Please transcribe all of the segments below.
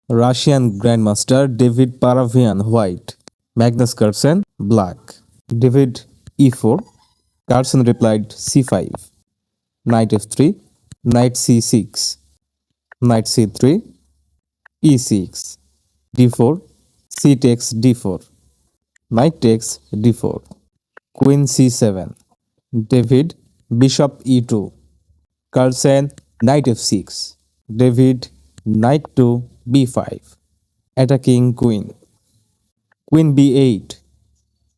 Russian Grandmaster David Paravian white, Magnus Carlsen black. David e4. Carlsen replied c5. Knight f3, knight c6, knight c3, e6, d4, c takes d4, knight takes d4, queen c7. David bishop e2. Carlsen knight f6. David knight to b5, attacking queen. Queen b8.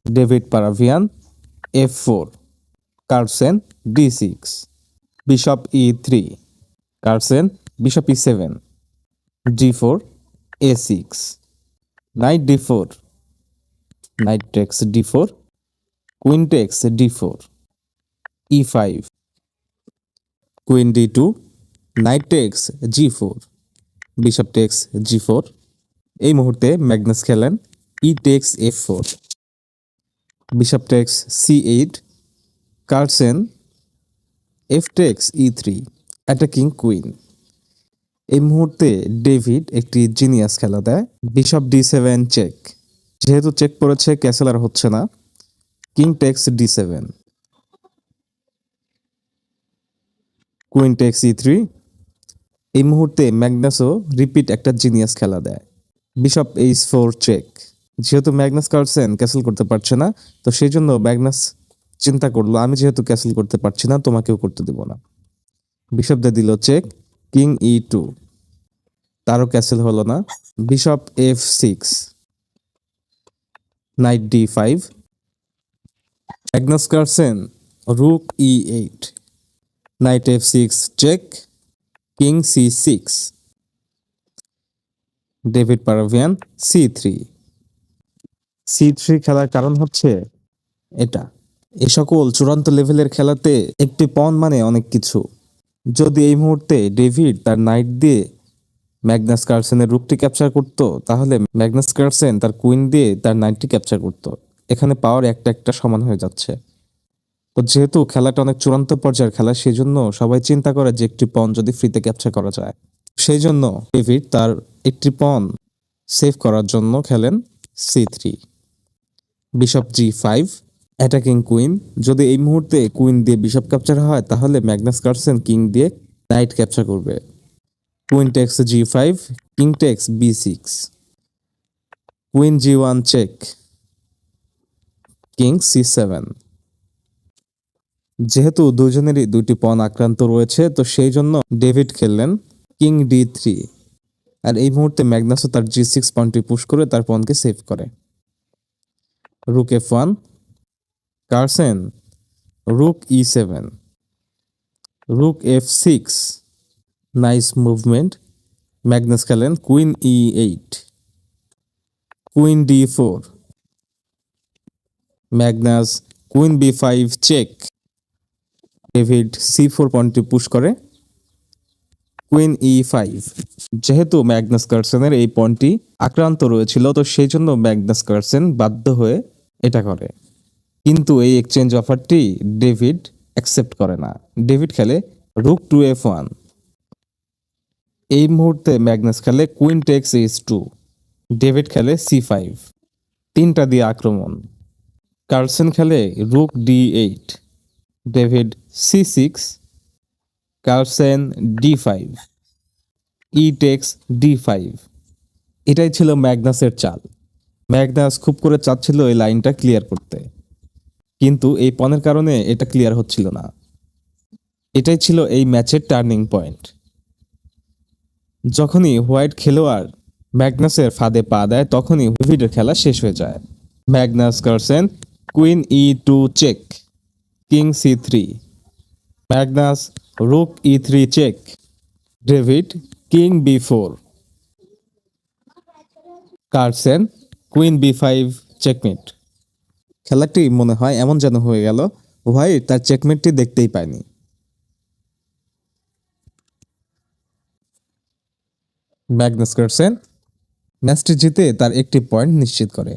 David Paravian f4. Carlsen d6. Bishop e3. Carlsen bishop e7. d4, a6. Knight d4. Knight takes d4. Queen takes d4. e5. Queen d2. Knight takes g4. Bishop takes g4. এই মুহূর্তে Magnus খেলেন e takes f4. Bishop takes c8. Carlsen f takes e3, attacking queen. এই মুহূর্তে David একটি genius খেলা দেয়, bishop d7 check. যেহেতু check পড়েছে, ক্যাসেল আর হচ্ছে না, king text d7, queen text e3। এই মুহূর্তে ম্যাগনাসও রিপিট একটা জিনিয়াস খেলা দেয়, বিশপ h4 চেক। যেহেতু ম্যাগনাস কার্লসেন ক্যাসেল করতে পারছে না, তো সেই জন্য ম্যাগনাস চিন্তা করলো, আমি যেহেতু ক্যাসেল করতে পারছি না, তোমাকেও করতে দেব না। বিশপ দিয়ে দিল চেক, কিং e2, তারও ক্যাসেল হলো না। Bishop f6, knight d5, Magnus Carlsen rook e8, knight f6 check, king c6, David Paravyan c3। c3 খেলার কারণ হচ্ছে এটা, এ সকল চূড়ান্ত লেভেলের খেলাতে একটি পন মানে অনেক কিছু। যদি এই মুহূর্তে ডেভিড তার নাইট দিয়ে ম্যাগনাস কার্লসেনের রুকটি ক্যাপচার করত, তাহলে ম্যাগনাস কার্লসেন তার কুইন দিয়ে তার নাইটটি ক্যাপচার করত। এখানে পাওয়ার একটা একটা সমান হয়ে যাচ্ছে। তো যেহেতু খেলাটা অনেক চূড়ান্ত পর্যায়ের খেলা, সেই জন্য সবাই চিন্তা করে যে একটি পন যদি ফ্রিতে ক্যাপচার করা যায়। সেই জন্য ডেভিড তার একটি পন সেভ করার জন্য খেলেন c3। Bishop g5, attacking queen. যদি এই মুহূর্তে কুইন দিয়ে বিশপ ক্যাপচার হয়, তাহলে ম্যাগনাস কার্লসেন কিং দিয়ে নাইট ক্যাপচার করবে। Queen takes g5, king takes b6, queen g1 check, king c7। যেহেতু দুজনেরই দুইটি পণ আক্রান্ত রয়েছে, তো সেই জন্য ডেভিড খেললেন কিং d3। আর এই মুহূর্তে ম্যাগনাসও তার g6 পয়েন্টটি পুশ করে তার পণকে সেভ করে। Rook f1, Carlsen rook e7, rook f6, nice movement. Magnus খেলেন queen e8, queen d4, Magnus queen b5 check. David c4 পয়েন্টটি পুশ করে, কুইন e5। যেহেতু ম্যাগনাস কার্লসেনের এই পয়েন্টটি আক্রান্ত রয়েছিল, তো সেই জন্য ম্যাগনাস কার্লসেন বাধ্য হয়ে এটা করে। কিন্তু এই এক্সচেঞ্জ অফারটি ডেভিড অ্যাকসেপ্ট করে না। ডেভিড খেলে রুক টু f1। এই মুহূর্তে ম্যাগনাস খেলে কুইন টেক্স h2, ডেভিড খেলে c5। তিনটা দিয়ে আক্রমণ। কার্লসেন খেলে রুক d8, David c6, Carlsen d5, ই টেক্স d5। এটাই ছিল ম্যাগনাসের চাল। ম্যাগনাস খুব করে চাচ্ছিল এই লাইনটা ক্লিয়ার করতে, কিন্তু এই পণের কারণে এটা ক্লিয়ার হচ্ছিল না। এটাই ছিল এই ম্যাচের টার্নিং পয়েন্ট। যখনই হোয়াইট খেলোয়াড় ম্যাগনাসের ফাঁদে পা দেয়, তখনই ডেভিডের খেলা শেষ হয়ে যায়। Magnus Carlsen queen e2 check, king c3, Magnus rook e3 check, David king b4, Carlsen queen b5 checkmate. খেলাটি মনে হয় এমন যেন হয়ে গেল হোয়াইট তার চেকমেটটি দেখতেই পায়নি। ম্যাগনাস কার্লসেন ম্যাচটি জিতে তার একটি পয়েন্ট নিশ্চিত করে।